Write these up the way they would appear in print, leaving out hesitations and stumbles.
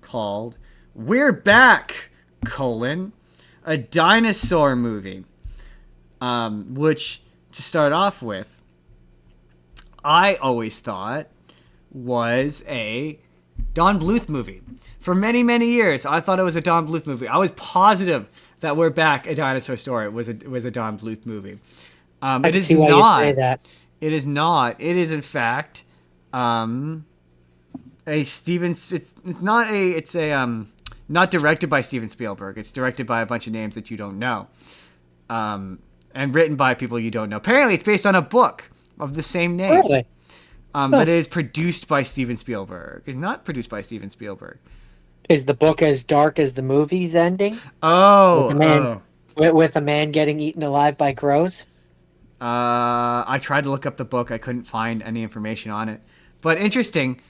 called We're Back, a dinosaur movie. Which, to start off with, I always thought was a Don Bluth movie. For many, many years, I thought it was a Don Bluth movie. I was positive that We're Back, a Dinosaur Story was a Don Bluth movie. I It can is see why you say not. that. It is not. It is in fact a Steven. It's not a. It's a not directed by Steven Spielberg. It's directed by a bunch of names that you don't know, and written by people you don't know. Apparently, it's based on a book of the same name. Really? But Huh. it is produced by Steven Spielberg. It's not produced by Steven Spielberg. Is the book as dark as the movie's ending? With Oh, a man oh. with a man getting eaten alive by crows? I tried to look up the book. I couldn't find any information on it. But interesting.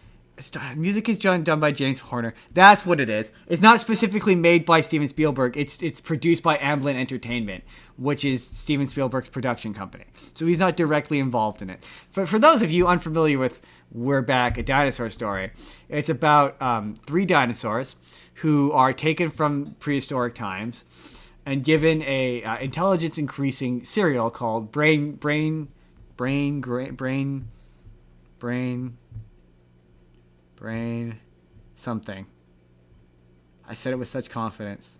Music is done by James Horner. That's what it is. It's not specifically made by Steven Spielberg. It's produced by Amblin Entertainment, which is Steven Spielberg's production company. So he's not directly involved in it. For those of you unfamiliar with We're Back, a Dinosaur Story, it's about three dinosaurs who are taken from prehistoric times and given a intelligence increasing cereal called brain something. I said it with such confidence.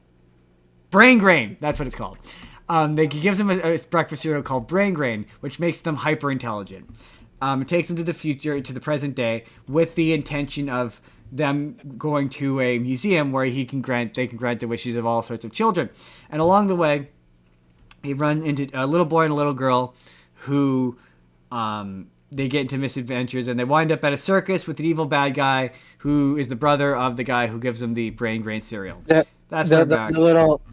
Brain Grain. That's what it's called. They gives them a breakfast cereal called Brain Grain, which makes them hyper intelligent. It takes them to the future, to the present day, with the intention of them going to a museum where they can grant the wishes of all sorts of children. And along the way, they run into a little boy and a little girl who they get into misadventures, and they wind up at a circus with an evil bad guy who is the brother of the guy who gives them the Brain Grain cereal. The That's the, We're the, Back.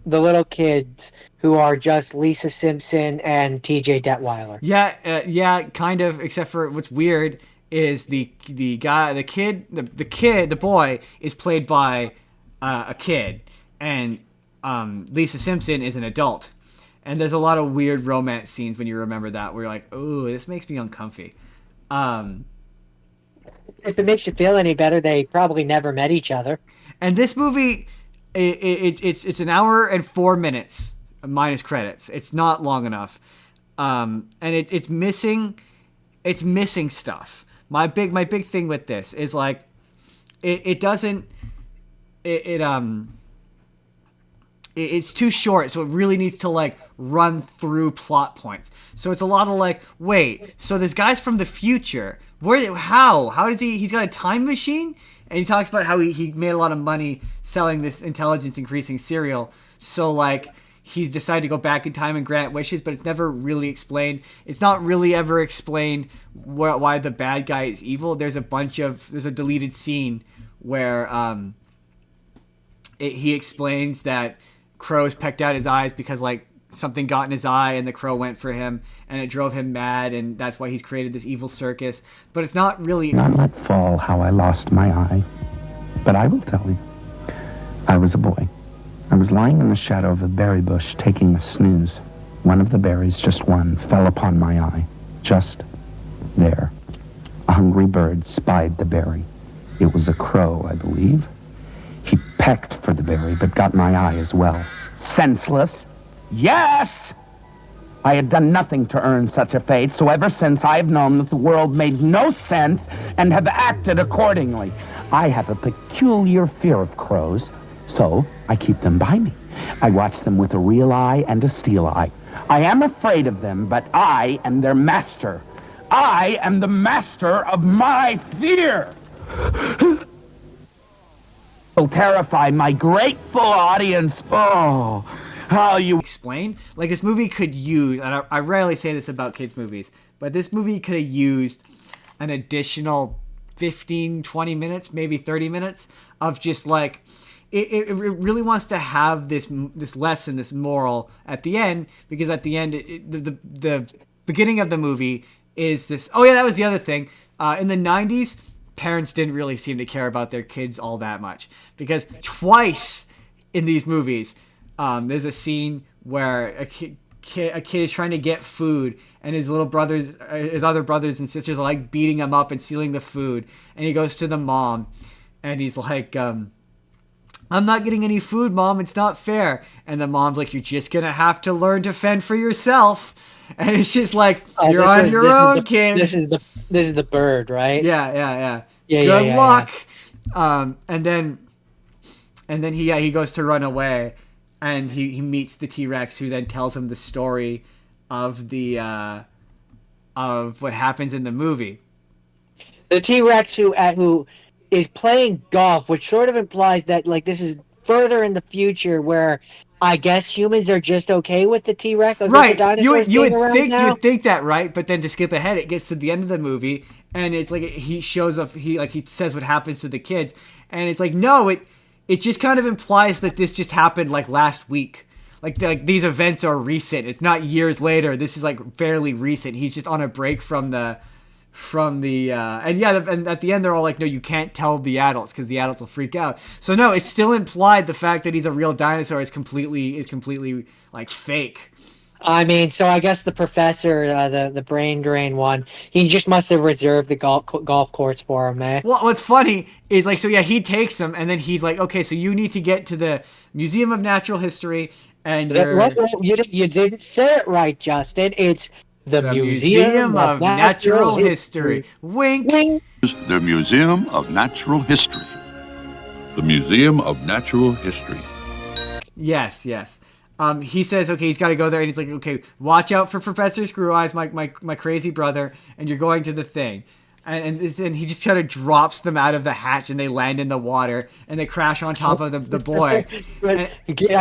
the little kids who are just Lisa Simpson and TJ Detweiler. Yeah, kind of. Except for what's weird is the boy is played by a kid, and Lisa Simpson is an adult. And there's a lot of weird romance scenes when you remember that, where you're like, "Oh, this makes me uncomfy." Um, If it makes you feel any better, they probably never met each other. and this movie, it's an hour and 4 minutes minus credits. It's not long enough, and it's missing stuff. My big thing with this is like it doesn't it's too short, so it really needs to like run through plot points. So it's a lot of like, wait, so this guy's from the future. How does he's got a time machine? And he talks about how he made a lot of money selling this intelligence increasing cereal. So like he's decided to go back in time and grant wishes, but it's never really explained. It's not really ever explained why the bad guy is evil. There's a deleted scene where he explains that crows pecked out his eyes because like something got in his eye and the crow went for him and it drove him mad, and that's why he's created this evil circus. But it's not really. Not let fall how I lost my eye. But I will tell you, I was a boy. I was lying in the shadow of a berry bush taking a snooze. One of the berries, just one, fell upon my eye. Just there. A hungry bird spied the berry. It was a crow, I believe. He pecked for the berry, but got my eye as well. Senseless? Yes! I had done nothing to earn such a fate, so ever since I have known that the world made no sense and have acted accordingly. I have a peculiar fear of crows, so I keep them by me. I watch them with a real eye and a steel eye. I am afraid of them, but I am their master. I am the master of my fear. Will terrify my grateful audience. Oh, how you Explain. Like this movie could use, and I rarely say this about kids movies, but this movie could have used an additional 15, 20 minutes, maybe 30 minutes of just like it really wants to have this lesson, this moral at the end, because at the end the beginning of the movie is this. Oh yeah, that was the other thing. In the 90s, parents didn't really seem to care about their kids all that much, because twice in these movies there's a scene where a kid is trying to get food, and his other brothers and sisters are like beating him up and stealing the food, and he goes to the mom and he's like I'm not getting any food, Mom. It's not fair. And the mom's like, you're just going to have to learn to fend for yourself. And it's just like, you're on your own, kid. This is the bird, right? Yeah. Yeah, Good luck. And then he goes to run away, and he meets the T-Rex, who then tells him the story of of what happens in the movie. The T-Rex who is playing golf, which sort of implies that like this is further in the future where I guess humans are just okay with the T-Rex. Right. You would think that, right? But then to skip ahead, it gets to the end of the movie, and it's like he shows up. He says what happens to the kids, and it's like no, it just kind of implies that this just happened like last week. Like these events are recent. It's not years later. This is like fairly recent. He's just on a break from the and at the end they're all like, no, you can't tell the adults because the adults will freak out. So no, it's still implied the fact that he's a real dinosaur is completely like fake. I mean, so I guess the professor, the brain drain one, he just must have reserved the golf course for him, eh? Well, what's funny is like, so yeah, he takes them, and then he's like, okay, so you need to get to the Museum of Natural History, and you didn't say it right, Justin. It's the Museum of Natural History. Wink. The Museum of Natural History. The Museum of Natural History. Yes. He says, okay, he's got to go there, and he's like, okay, watch out for Professor Screw Eyes, my crazy brother, and you're going to the thing. And then he just kind of drops them out of the hatch, and they land in the water, and they crash on top of the boy. I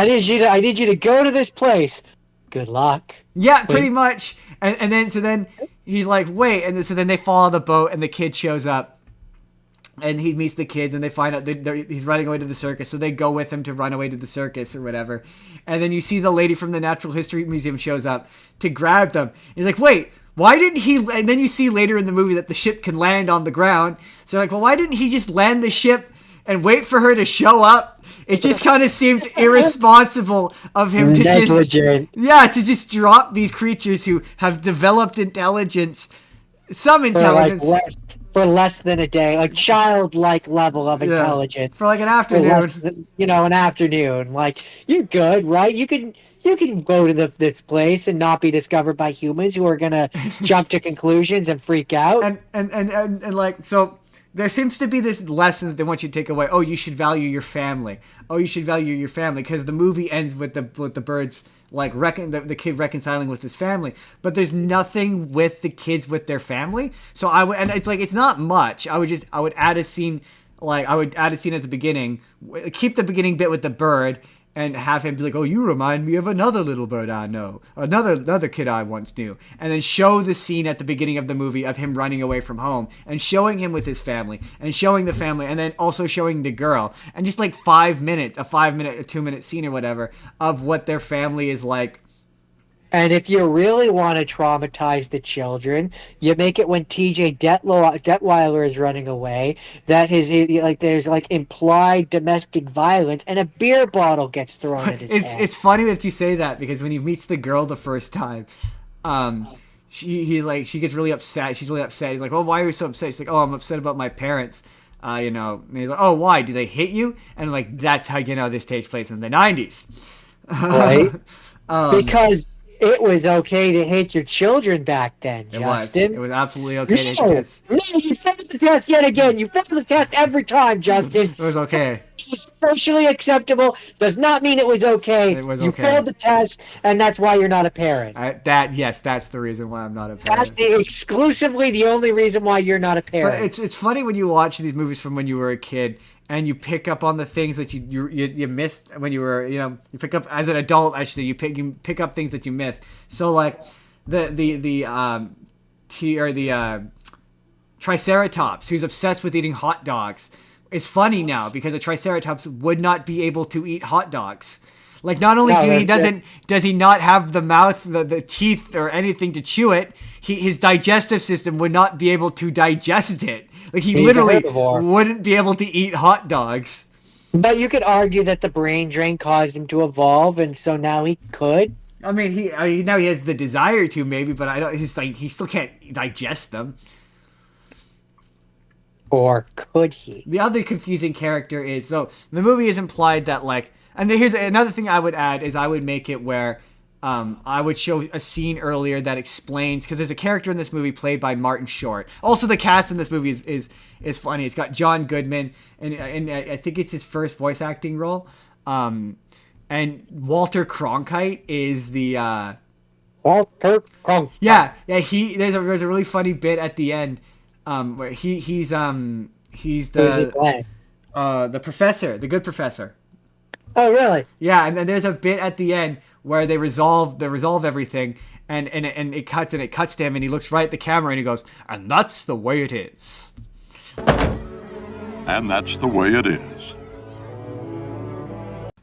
need you to go to this place. Good luck. Yeah, pretty much. And then he's like, wait, and so then they follow the boat, and the kid shows up, and he meets the kids, and they find out he's running away to the circus, so they go with him to run away to the circus or whatever. And then you see the lady from the Natural History Museum shows up to grab them. He's like, wait, why didn't he? And then you see later in the movie that the ship can land on the ground. So like, well, why didn't he just land the ship and wait for her to show up? It just kind of seems irresponsible of him to just drop these creatures who have developed intelligence, some intelligence. For less than a day, like childlike level of intelligence. For like an afternoon. An afternoon. Like, you're good, right? You can go to this place and not be discovered by humans who are gonna jump to conclusions and freak out. And like, so there seems to be this lesson that they want you to take away. Oh, you should value your family. Because the movie ends with the birds like the kid reconciling with his family, but there's nothing with the kids with their family. So and it's like, it's not much. I would add a scene at the beginning, keep the beginning bit with the bird, and have him be like, oh, you remind me of another little bird I know, another kid I once knew, and then show the scene at the beginning of the movie of him running away from home, and showing him with his family, and showing the family, and then also showing the girl, and just like 5 minutes, a 5 minute or 2 minute scene or whatever of what their family is like. And if you really want to traumatize the children, you make it when TJ Detweiler is running away. There's implied domestic violence, and a beer bottle gets thrown at his head. It's funny that you say that, because when he meets the girl the first time, she gets really upset. She's really upset. He's like, oh, why are you so upset? She's like, oh, I'm upset about my parents. And he's like, oh, why? Do they hit you? And like, that's how you know this takes place in the 90s. Right? Because it was okay to hate your children back then, Justin. It was absolutely okay to hate kids. No, you failed the test yet again. You failed the test every time, Justin. It was okay. It was socially acceptable does not mean it was okay. It was you okay. failed the test, and that's why you're not a parent. That's the reason why I'm not a parent. That's exclusively the only reason why you're not a parent. But it's funny when you watch these movies from when you were a kid, and you pick up on the things that you missed when you were, you pick up as an adult. Actually, you pick up things that you missed. So like the Triceratops, who's obsessed with eating hot dogs. It's funny now because a Triceratops would not be able to eat hot dogs. Like, not only does he not have the mouth, the teeth, or anything to chew it, his digestive system would not be able to digest it. Like, he literally wouldn't be able to eat hot dogs. But you could argue that the brain drain caused him to evolve, and so now he could. I mean, now he has the desire to, maybe, but he still can't digest them. Or could he? The other confusing character is, so the movie is implied that like, and here's another thing I would add is I would make it where I would show a scene earlier that explains, because there's a character in this movie played by Martin Short. Also, the cast in this movie is funny. It's got John Goodman, and I think it's his first voice acting role. And Walter Cronkite is the Walter Cronkite. yeah. There's a really funny bit at the end where he's Who's he playing? the professor, the good professor. Oh, really? Yeah, and then there's a bit at the end where they resolve everything, and it cuts to him, and he looks right at the camera and he goes, "And that's the way it is." And that's the way it is.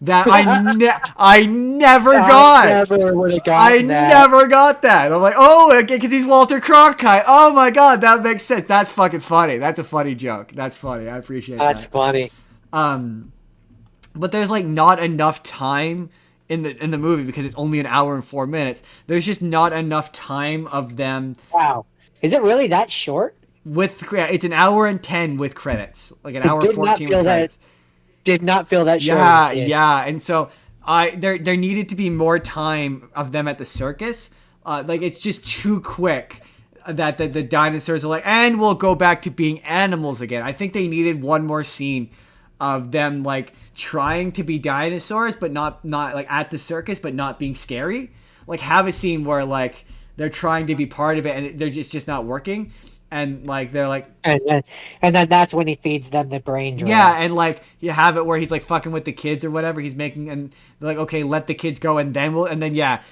That I never got. Never would have I gotten that. never got that. I'm like, oh, okay, because he's Walter Cronkite. Oh my god, that makes sense. That's fucking funny. That's a funny joke. That's funny. I appreciate That's that. funny. But there's like not enough time in the movie because it's only an hour and 4 minutes. There's just not enough time of them Wow. Is it really that short? it's an hour and 10 with credits, like an hour did not 14 feel with that credits. Did not feel that short. Yeah, as a kid. yeah, and so there needed to be more time of them at the circus. Like it's just too quick that the dinosaurs are like, and we'll go back to being animals again. I think they needed one more scene of them like trying to be dinosaurs, but not like at the circus, but not being scary. Like have a scene where like they're trying to be part of it and they're just not working. And like they're like, And then that's when he feeds them the brain drain. yeah, and like you have it where he's like fucking with the kids or whatever he's making, and they're like, okay, let the kids go, and then yeah,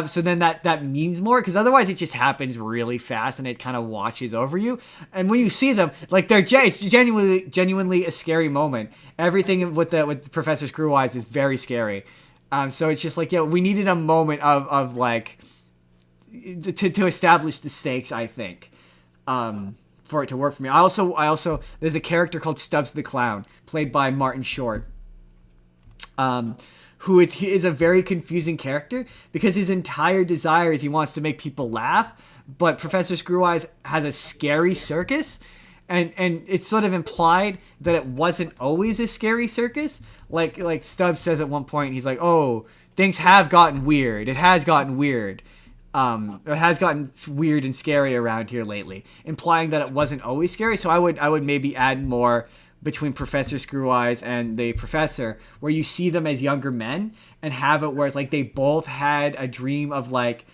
so then that means more, because otherwise it just happens really fast and it kind of watches over you. And when you see them, like it's genuinely a scary moment. Everything with Professor Screwwise is very scary. So it's just like, yeah, we needed a moment of like to establish the stakes, I think. For it to work for me. I also there's a character called Stubbs the Clown, played by Martin Short, he is a very confusing character because his entire desire is he wants to make people laugh, but Professor Screwwise has a scary circus, and it's sort of implied that it wasn't always a scary circus. Like Stubbs says at one point, he's like, oh, things have gotten weird. It has gotten weird. It has gotten weird and scary around here lately, implying that it wasn't always scary. So I would maybe add more between Professor Screwwise and the professor, where you see them as younger men and have it where it's like they both had a dream of like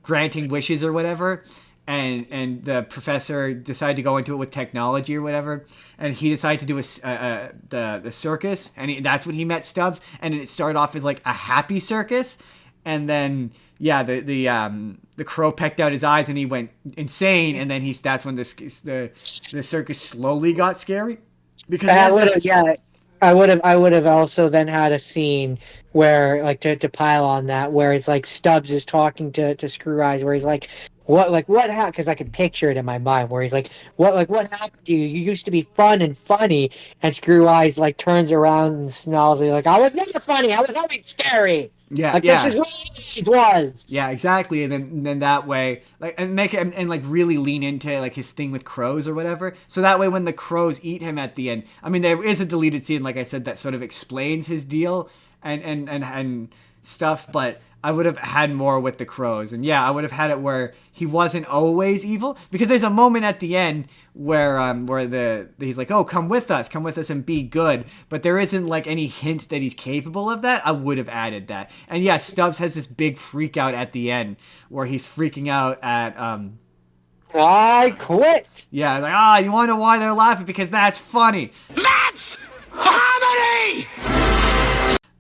granting wishes or whatever, and the professor decided to go into it with technology or whatever, and he decided to do the circus, and that's when he met Stubbs, and it started off as like a happy circus, and then yeah, the crow pecked out his eyes and he went insane, and then that's when the circus slowly got scary. Because I would have also then had a scene where like to pile on that, where it's like Stubbs is talking to Screwwise, where he's like, what happened? Because I can picture it in my mind, where he's like, what happened to you? You used to be fun and funny, and Screwwise like turns around and snarls, like, I was never funny. I was always scary. Yeah, like yeah. This is what it was. Yeah, exactly. And then that way, like, and make it and like really lean into like his thing with crows or whatever. So that way, when the crows eat him at the end, I mean, there is a deleted scene, like I said, that sort of explains his deal and stuff. But I would have had more with the crows, and yeah, I would have had it where he wasn't always evil, because there's a moment at the end where he's like, oh, come with us and be good, but there isn't like any hint that he's capable of that. I would have added that. And yeah, Stubbs has this big freak out at the end where he's freaking out at I quit. yeah, like, you want to know why they're laughing? Because that's funny. That's comedy!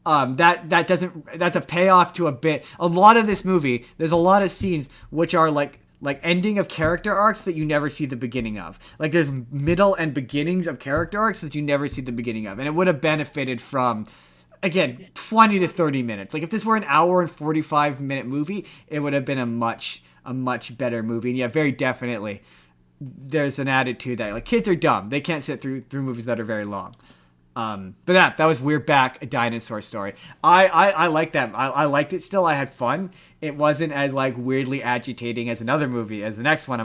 That's a payoff to a bit. A lot of this movie, there's a lot of scenes which are like ending of character arcs that you never see the beginning of. Like there's middle and beginnings of character arcs that you never see the beginning of. And it would have benefited from, again, 20 to 30 minutes. Like if this were an hour and 45-minute movie, it would have been a much better movie. And yeah, very definitely there's an attitude that like kids are dumb. They can't sit through movies that are very long. But that was We're Back, a Dinosaur Story. I like that. I liked it still. I had fun. It wasn't as like weirdly agitating as another movie, as the next one.